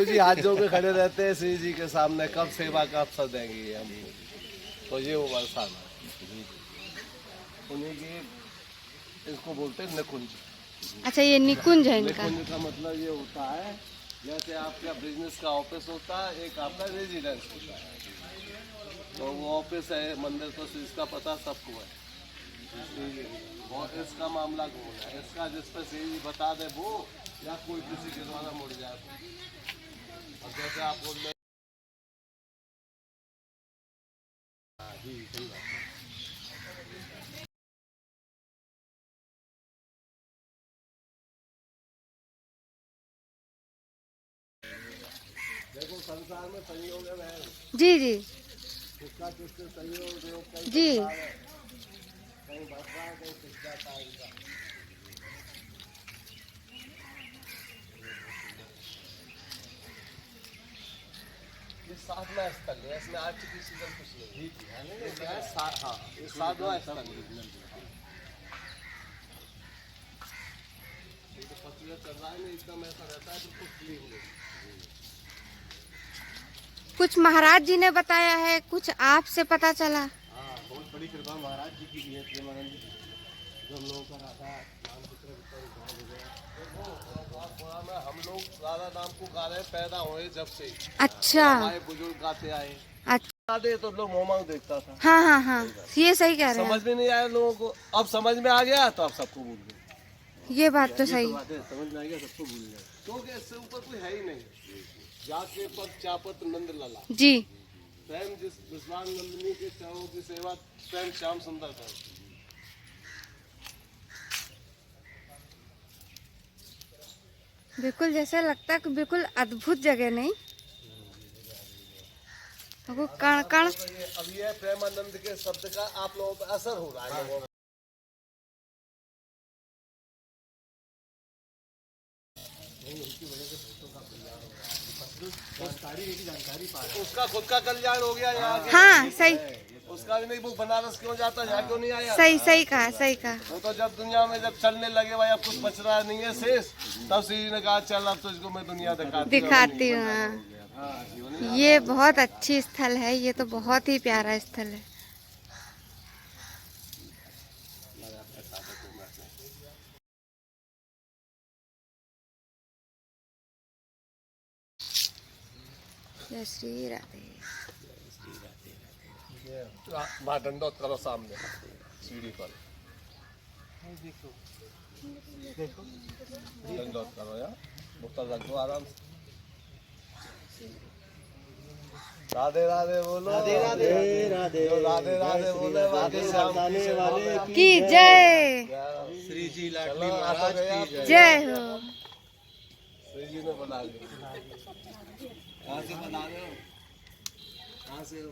जी हाथ जोड़ के खड़े रहते हैं श्री जी के सामने, कब सेवा का अवसर देंगे ये हम। तो ये वो बरसाना उन्हीं की, इसको बोलते हैं निकुंज। अच्छा, ये निकुंज है इनका। निकुंज का मतलब ये होता है जैसे आपका बिजनेस का ऑफिस होता है, एक आपका रेजिडेंस होता है। तो वो ऑफिस है, मंदिर तो इसका पता सबको है। और इसका मामला कौन है, इसका जिस पर सही बता दे वो, या कोई किसी के द्वारा मुड़ जाए। और जैसे आप बोल रहे जी, सही बात है। देखो संसार में संयोग है, जी जी किसका किससे संयोग जी। कहीं बढ़ रहा है, कहीं पिस जाता है इनका। ये साधना स्थल है, इसमें आर्टिफिशियल कुछ नहीं है। ये क्या है, हाँ, ये साधना स्थल है। ये तो पतिया चल रहा है ना, एकदम ऐसा रहता है बिल्कुल क्लीन नहीं। कुछ महाराज जी ने बताया है, कुछ आपसे पता चला। हाँ, बहुत बड़ी कृपा महाराज जी की भी है, प्रेमानंद जी जो हम लोगों का राधा नाम चित्र में हम लोग राधा नाम को गा रहे हैं, पैदा हुए जब से। अच्छा हमारे बुजुर्ग गाते आए। अच्छा। दे तो लोग मोमांग देखता था। हाँ हाँ हाँ, ये सही कह रहे हैं। समझ में नहीं आया लोगों को, अब समझ में आ गया तो अब सबको भूल गए। ये बात तो सही। समझ में आ गया, सबको भूल गए, क्योंकि इससे ऊपर कोई है ही नहीं। जाके पग चापत नंद लला जी। स्वयं जिस विश्वान नंदिनी के चरणों की सेवा स्वयं श्याम सुंदर कर। बिल्कुल जैसा लगता है कि बिल्कुल अद्भुत जगह नहीं, वो कण कण। अब ये प्रेमानंद के शब्द का आप लोगों पर असर हो रहा है। लोगों पर उसका खुद का कल्याण हो गया यहाँ के। हाँ सही, उसका भी नहीं, वो बनारस क्यों जाता, यहाँ क्यों नहीं आया। सही सही कहा, सही कहा। वो तो जब दुनिया में जब चलने लगे भाई, अब कुछ बच रहा नहीं है शेष, तब श्री जी ने कहा चल अब तुझको मैं दुनिया दिखाती हूँ। हाँ। ये बहुत अच्छी स्थल है, ये तो बहुत ही प्यारा स्थल है। जय श्री राधे। वहाँ दंडोत करो सामने सीढ़ी पर, दंडोत करो यार, मुक्ता रख दो आराम से। राधे राधे बोलो, राधे राधे राधे राधे राधे बोले वाले की जय। श्री जी लाडली महाराज की जय हो। श्री जी ने बना लिया। कहाँ से बना रहे हो, कहाँ से हो,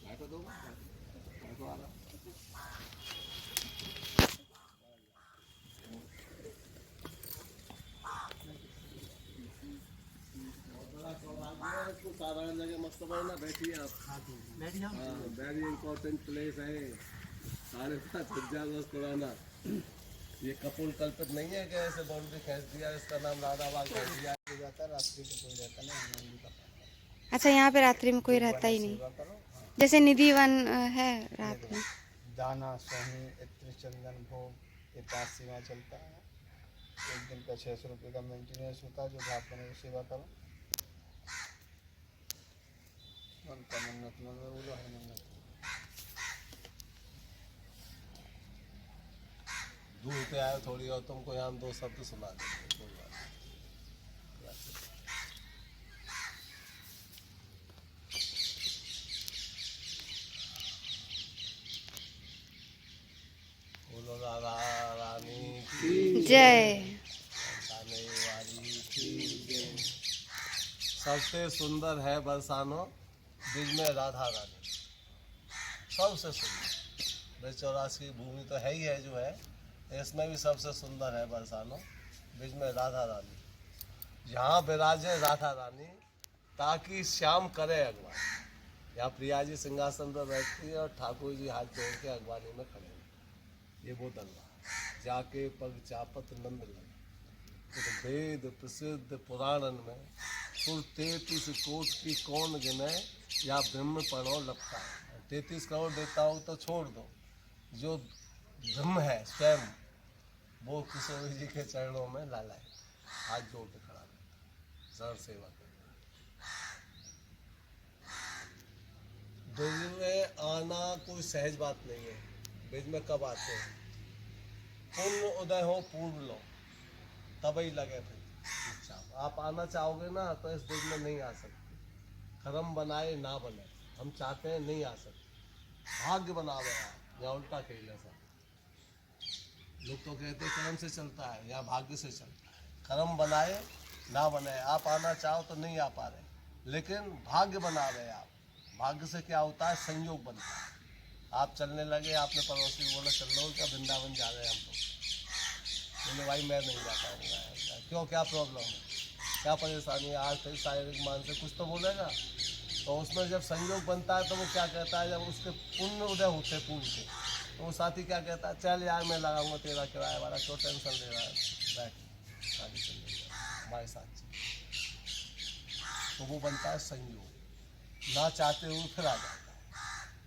बैठो दो, बैठो आराम। साधारण जगह मस्त ना, बैठिए आप, वेरी इम्पोर्टेंट प्लेस है। 5,500 वर्ष पुराना। ये कपूल कल्पित नहीं है कि ऐसे बाउंड्री खींच दिया, इसका नाम राधा बाग खींच दिया जाता है। रात्रि को कोई रहता नहीं। अच्छा, यहाँ पे रात्रि में कोई रहता ही नहीं, जैसे निधि वन है रात में। दाना सोही इत्र चंदन भोग ये 5 सेवा चलता है। एक दिन का 600 रुपये का मेंटेनेंस होता है। जो भापने की सेवा करो, उनका मन्नत मांगो, बोलो हर मन्नत। दूर पे आए थोड़ी और तुमको यहाँ 2 शब्द सुना देंगे, कोई बात नहीं। बोलो राधा रानी की जय। बरसाने वाली की जय। सबसे सुंदर है बरसानो ब्रिज में राधा रानी, सबसे सुंदर। ब्रिज 84 की भूमि तो है ही है जो है, इसमें भी सबसे सुंदर है बरसानो ब्रिज में राधा रानी। यहाँ विराजे राधा रानी ताकि श्याम करे अगवानी। यहाँ प्रिया जी सिंहासन पर बैठती है और ठाकुर जी हाथ जोड़ के अगवानी में खड़े हैं। ये वो दलवा जाके पग चापत नंद लगा, तो वेद प्रसिद्ध पुराणन में कुल 33 कोट की कौन गिने, या ब्रह्म पढ़ो लपटा। 33 करोड़ देवताओं तो छोड़ दो, जो ब्रह्म है स्वयं वो किशोर जी के चरणों में लाला है, हाथ जोड़ के खड़ा है, सर सेवा कर। ब्रज में आना कोई सहज बात नहीं है। ब्रज में कब आते हैं? पुण्य उदय हो पूर्व लो, तभी लगे फिर इच्छा। आप आना चाहोगे ना तो इस ब्रज में नहीं आ सकते। कर्म बनाए ना बने, हम चाहते हैं नहीं आ सकते। भाग्य बनावे आप, या उल्टा कही ऐसा। लोग तो कहते हैं कर्म से चलता है, या भाग्य से चलता है। कर्म बनाए ना बनाए, आप आना चाहो तो नहीं आ पा रहे, लेकिन भाग्य बना रहे आप। भाग्य से क्या होता है? संयोग बनता है। आप चलने लगे, आपने पड़ोसी को बोला चल लो क्या वृंदावन जा रहे हैं हम लोग, बोले भाई मैं नहीं जा पाऊँगा। क्यों, क्या प्रॉब्लम है, क्या परेशानी है? आज फिर शारीरिक मानसिक कुछ तो बोलेगा। तो उसमें जब संयोग बनता है तो वो क्या कहता है, जब उसके पुण्य उदय होते पूर्व के, तो वो साथी क्या कहता है, चल यार मैं लगाऊंगा तेरा किराया वाला, क्यों टेंशन ले रहा है, बैठ आगे चल हमारे साथ चल। तो वो बनता है संयोग, ना चाहते हुए फिर आ जाता है।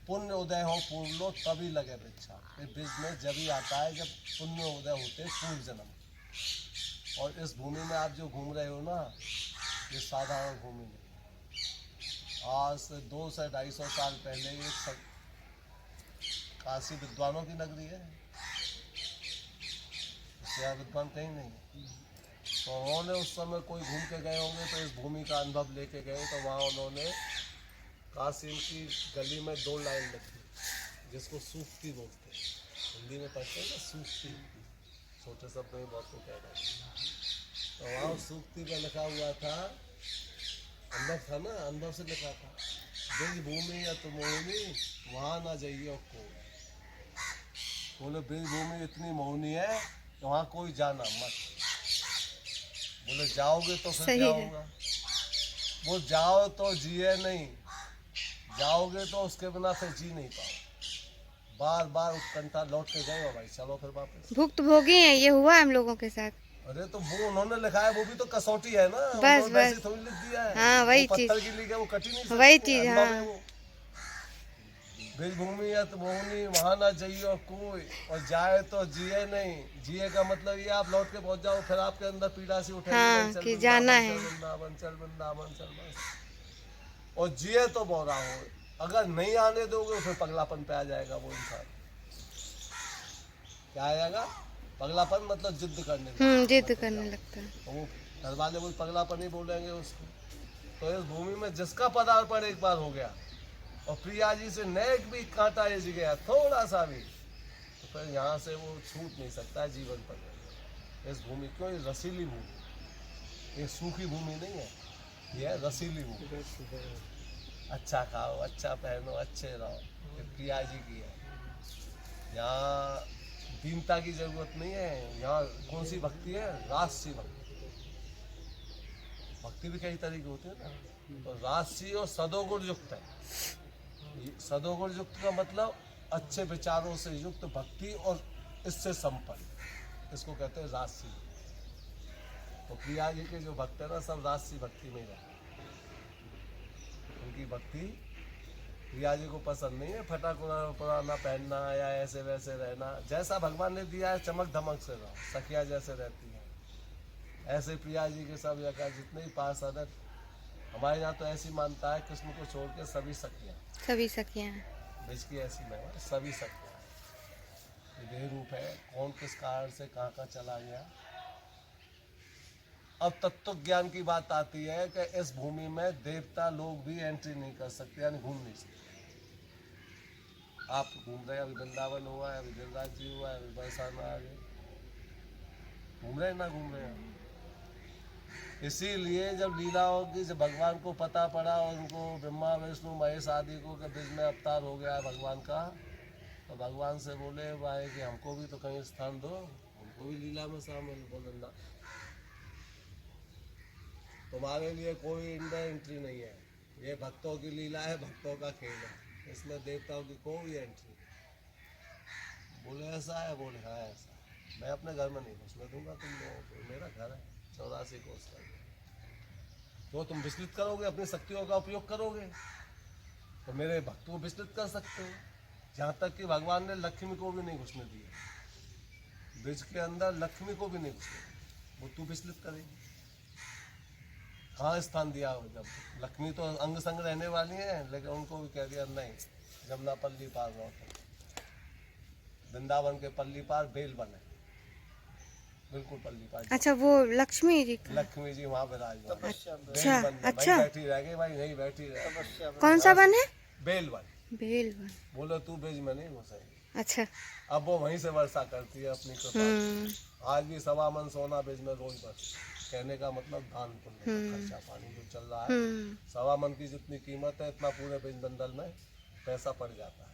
पुण्य उदय हो पूर्व लो, तभी लगे वृक्षा। ये ब्रज में जब ही आता है जब पुण्य उदय होते पूर्व जन्म। और इस भूमि में आप जो घूम रहे हो ना, ये साधारण भूमि नहीं। आज से 200 से 250 साल पहले ये सब काशी विद्वानों की नगरी है, इससे विद्वान कहीं नहीं है। तो उन्होंने उस समय कोई घूम के गए होंगे तो इस भूमि का अनुभव लेके गए, तो वहाँ उन्होंने काशी की गली में 2 लाइन लिखी, जिसको सूक्ति बोलते हैं। हिंदी में पढ़ते हैं ना सूक्ति, छोटे शब्द में बहुत को कह रहे हैं। तो वहाँ सूक्ति में लिखा हुआ था, अनुभव था ना, अनुभव से लिखा था, ब्रज भूमि या तो मोहिनी वहाँ ना जाइए को। बोले ब्रज भूमि इतनी मोहनी है तो वहाँ कोई जाना मत। बोले जाओगे तो फिर क्या होगा? वो जाओ तो जिए नहीं, जाओगे तो उसके बिना फिर जी नहीं पाओ। बार बार उत्कंठा लौट के गए हो भाई, चलो फिर वापस। भुक्त भोगी हैं, ये हुआ हम लोगों के साथ। अरे तो वो उन्होंने लिखा है, वो भी तो कसौटी है ना, बस उन्होंने वैसे बस थोड़ी लिख दिया है। हाँ वही वो चीज, पत्थर की लिख है, वो कटी नहीं सकती, वही चीज अनुभव है हाँ। वो। ब्रज भूमि या तो मोहनी वहाँ ना जाइए कोई, और जाए तो जिए नहीं। जिए का मतलब ये आप लौट के पहुँच जाओ, फिर आपके अंदर पीड़ा सी उठेगी, हाँ, चल कि जाना वृंदावन, है। चल वृंदावन, चल वृंदावन, चल बस। और जिए तो बोरा हो, अगर नहीं आने दोगे फिर पगलापन पे आ जाएगा वो इंसान। क्या आएगा? पगलापन, मतलब जिद्द करने लगेगा। जिद करने लगता है। तो वो घर वाले वो पगलापन ही बोलेंगे उसको। तो इस भूमि में जिसका पदार्पण एक बार हो गया और प्रिया जी से नेक भी कांटा एज गया थोड़ा सा भी, तो फिर यहाँ से वो छूट नहीं सकता है जीवन पर। इस भूमि क्यों, ये रसीली भूमि, ये सूखी भूमि नहीं है, ये है रसीली भूमि। अच्छा खाओ, अच्छा पहनो, अच्छे रहो, ये प्रिया जी की है। यहाँ दीनता की जरूरत नहीं है। यहाँ कौन सी भक्ति है? राजसी भक्ति। भक्ति भी कई तरह की होती है ना, तो राजसी और सदोगुण युक्त है। सदोगुण युक्त का मतलब अच्छे विचारों से युक्त भक्ति और इससे संपन्न, इसको कहते हैं राजसी। तो प्रिया जी के जो भक्त है ना, सब राजसी भक्ति में ही रहते हैं। उनकी भक्ति प्रिया जी को पसंद नहीं है फटा पुराना पहनना या ऐसे वैसे रहना। जैसा भगवान ने दिया है चमक धमक से रहो, सखिया जैसे रहती है ऐसे प्रिया जी के सब जगह जितने ही पार्षद है। हमारे यहाँ तो ऐसी मानता है, कृष्ण को छोड़ के सभी सखियाँ, सभी सखियाँ बीच की ऐसी नहीं, सभी सखियाँ। देह रूप है, कौन किस कारण से कहाँ कहाँ चला गया। अब तत्व ज्ञान की बात आती है कि इस भूमि में देवता लोग भी एंट्री नहीं कर सकते, यानी घूम नहीं सकते। आप घूम रहे हैं, अभी वृंदावन हुआ है, अभी गिरिराज जी हुआ है, अभी बरसाना आ गए, घूम रहे हैं ना घूम रहे हैं। इसीलिए जब लीलाओं की, जब भगवान को पता पड़ा और उनको ब्रह्मा विष्णु महेश आदि को कि ब्रज में अवतार हो गया है भगवान का, तो भगवान से बोले भाई कि हमको भी तो कहीं स्थान दो, हमको भी लीला में शामिल। बोले ना, तुम्हारे लिए कोई एंट्री नहीं है, ये भक्तों की लीला है, भक्तों का खेल है, इसमें देवताओं की कोई एंट्री नहीं। बोले ऐसा है? बोले हाँ ऐसा है। मैं अपने घर में नहीं घुसने दूंगा तुम लोगों को, मेरा घर है। 84 कोस कर दिया। तो तुम विचलित करोगे, अपनी शक्तियों का उपयोग करोगे तो मेरे भक्त को विचलित कर सकते हो। जहाँ तक कि भगवान ने लक्ष्मी को भी नहीं घुसने दिया, ब्रिज के अंदर लक्ष्मी को भी नहीं घुसने दिया, वो तू विचलित करेगी। कहाँ स्थान दिया हो? जब लक्ष्मी तो अंग संग रहने वाली है, लेकिन उनको भी कह दिया नहीं, जमुना पल्ली पार रहो। वृंदावन के पल्ली पार बेल बने, बिल्कुल पल्ली पार। अच्छा, वो लक्ष्मी जी का? लक्ष्मी जी वहाँ विराजमान। अच्छा अच्छा, बैठी रहेगी भाई, नहीं बैठी रहे। कौन सा वन है? Bell one. Bell one. बोलो तू ब्रिज में नहीं घुसेगी। अच्छा। अब वो वहीं से वर्षा करती है अपनी कृपा। आज भी 1.25 मन सोना ब्रिज में रोज बस। कहने का मतलब दान पुण्य का खर्चा पानी जो चल रहा है, 1.25 मन की जितनी कीमत है इतना पूरे ब्रिज मंडल में पैसा पड़ जाता है।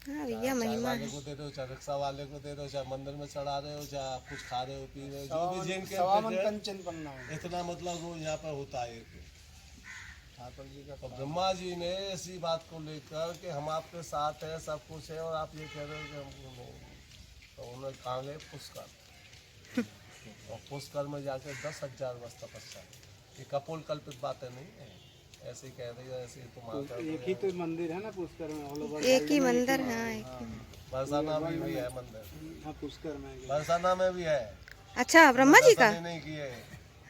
हाँ भैया, महिमा वाले है। को दे दो, चाहे रिक्शा वाले को दे दो, चाहे मंदिर में चढ़ा रहे हो, चाहे आप कुछ खा रहे हो पी रहे हो, जो भी जिनके इतना मतलब रोज यहाँ पर होता है। ठाकुर जी का तो ब्रह्मा जी ने इसी बात को लेकर कि हम आपके साथ हैं, सब कुछ है, और आप ये कह रहे हो कि हमको नहीं। तो उन्होंने कहा गए पुष्कर, और पुष्कर में जाकर 10,000 वर्ष तपस्या। ये कपोल कल्पित बातें नहीं है, ऐसे ही कह रही है, ऐसे ही तुम एक ही तो मंदिर है ना पुष्कर में, ऑल ओवर एक ही मंदिर है। एक ही। बरसाना में भी है मंदिर। हाँ, पुष्कर में बरसाना में भी है। अच्छा, ब्रह्मा जी का? दर्शन नहीं किए।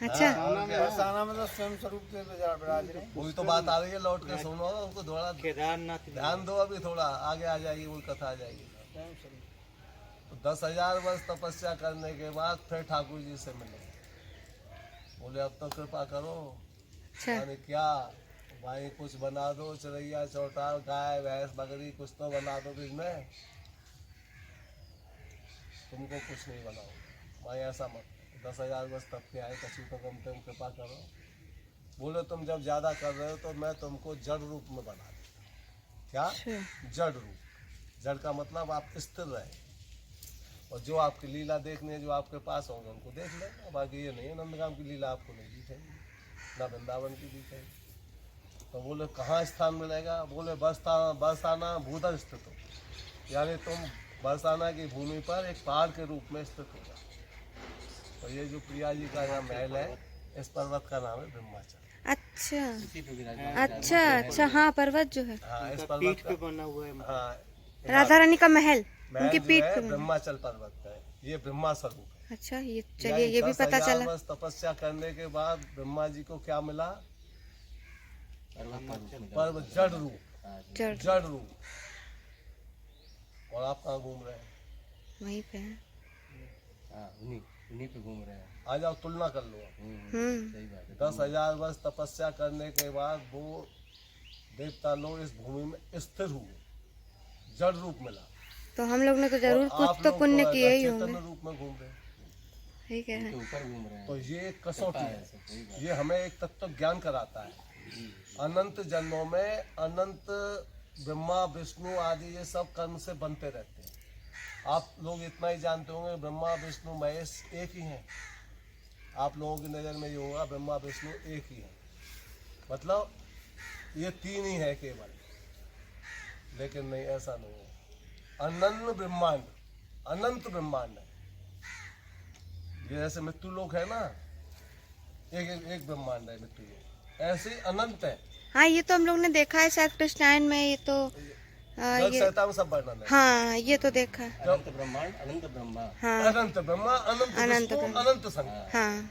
अच्छा। बरसाना में तो स्वयं स्वरूप से विराज रहे। वही तो बात आ रही है, लौट के सुनो, उनको थोड़ा केदारनाथ ध्यान दो, अभी थोड़ा आगे आ जाएगी, वही कथा आ जाएगी। स्वयं स्वरूप। तो 10,000 वर्ष तपस्या करने के बाद फिर ठाकुर जी से मिले। बोले अब तो कृपा करो। अच्छा। यानी क्या भाई, कुछ बना दो, चिड़ैया चौटार, गाय भैंस बकरी, कुछ तो बना दो बीच में। तुमको कुछ नहीं बनाओ भाई, ऐसा मत। 10,000 वर्ष तक के आए, कछु तो कम तुम कृपा करो। बोले तुम जब ज्यादा कर रहे हो तो मैं तुमको जड़ रूप में बना दूँ। क्या? जड़ रूप। जड़ का मतलब आप स्थिर रहे, और जो आपकी लीला देखनी है, जो आपके पास होंगे उनको देख लेना। बाकी ये नहीं है नंदगाम की लीला आपको नहीं दिखेगी, ना वृंदावन की दिखेगी। तो बोले कहाँ स्थान मिलेगा? बोले बरसाना भूधर स्थित हो, यानी तुम बरसाना की भूमि पर एक पहाड़ के रूप में स्थित हो। तो ये जो प्रिया जी का यहाँ महल है, इस पर्वत का नाम है ब्रह्माचल। अच्छा अच्छा अच्छा, हाँ पर्वत जो है। हाँ, इस पर्वत पे बना हुआ है। हाँ, राधा रानी का महल महल उनकी जो पीठ है पे। ब्रह्माचल पर्वत पे है। ये ब्रह्मा स्वरूप है। अच्छा, ये चलिए, ये भी पता 10,000 चला। वर्ष तपस्या करने के बाद ब्रह्मा जी को क्या मिला? पर्वत, जड़ रूप। जड़ जड़ रूप। और आप कहाँ घूम रहे हैं? वहीं पे है। उन्हीं पे घूम रहे हैं। आ जाओ, तुलना कर लो। सही बात है। 10,000 वर्ष तपस्या करने के बाद वो देवता लोग इस भूमि में स्थिर हुए, जड़ रूप मिला। तो हम लोग ने तो जरूर और कुछ आप तो लोग पुण्य किए ही चैतन्य होंगे। रूप में घूम रहे हैं। ठीक है। उनके ऊपर घूम रहे हैं। तो ये एक कसौटी है। सही बात। ये हमें एक तत्व ज्ञान कराता है। अनंत जन्मों में अनंत ब्रह्मा विष्णु आदि ये सब कर्म से बनते रहते हैं। आप लोग इतना ही जानते होंगे, ब्रह्मा विष्णु महेश एक ही हैं। आप लोगों की नज़र में ये होगा ब्रह्मा विष्णु एक ही है, मतलब ये 3 ही है केवल। लेकिन नहीं, ऐसा नहीं है। अनंत ब्रह्मांड, अनंत ब्रह्मांड है। ये जैसे मृत्यु लोक है ना, एक ब्रह्मांड है मृत्यु लोक, ऐसे ही अनंत है। हाँ, ये तो हम लोग ने देखा है शायद कृष्णायन में। ये तो जग ये, सहता में सब वर्णन है। हाँ ये तो देखा है। अनंत ब्रह्मांड, अनंत ब्रह्मा। हाँ अनंत ब्रह्मा, अनंत अनंत विष्णु, ब्रह्मा। अनंत शंकर। हाँ,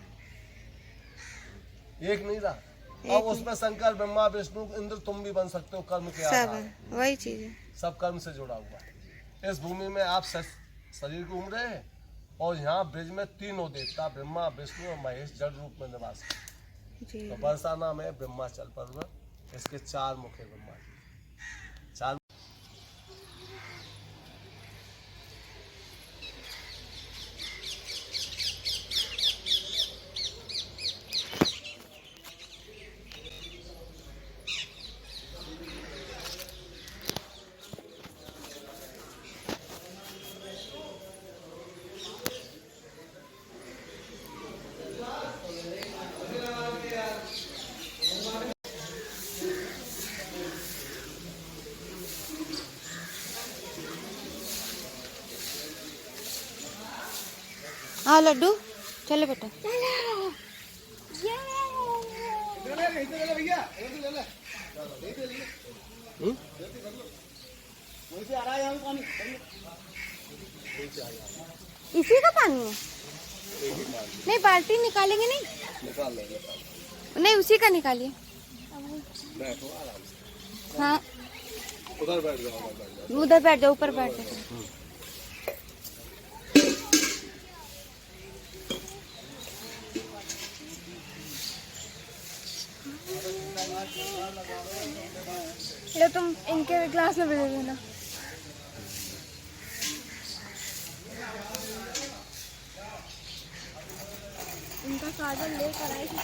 एक नहीं रहा। अब उसमें शंकर ब्रह्मा विष्णु इंद्र तुम भी बन सकते हो, कर्म के सब आधार है, है। वही चीज है। सब कर्म से जुड़ा हुआ है। इस भूमि में आप शरीर घूम रहे हैं, और यहाँ ब्रिज में 3 देवता ब्रह्मा विष्णु और महेश जड़ रूप में निवास करते हैं। जी। तो बरसाना में ब्रह्माचल पर्वत, इसके 4 मुख है ब्रह्मा जी। 4 हाँ लड्डू। चलो बेटा। इसी का पानी है? नहीं, बाल्टी निकालेंगे नहीं? निकाल लेंगे। नहीं, उसी का निकालिए। बैठो आराम से। हाँ, उधर बैठ जाओ, उधर बैठ जाओ, ऊपर बैठ जाओ। ये तुम इनके ग्लास में भी दे देना। इनका काजल लेकर आई थी।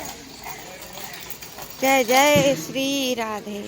जय जय श्री राधे।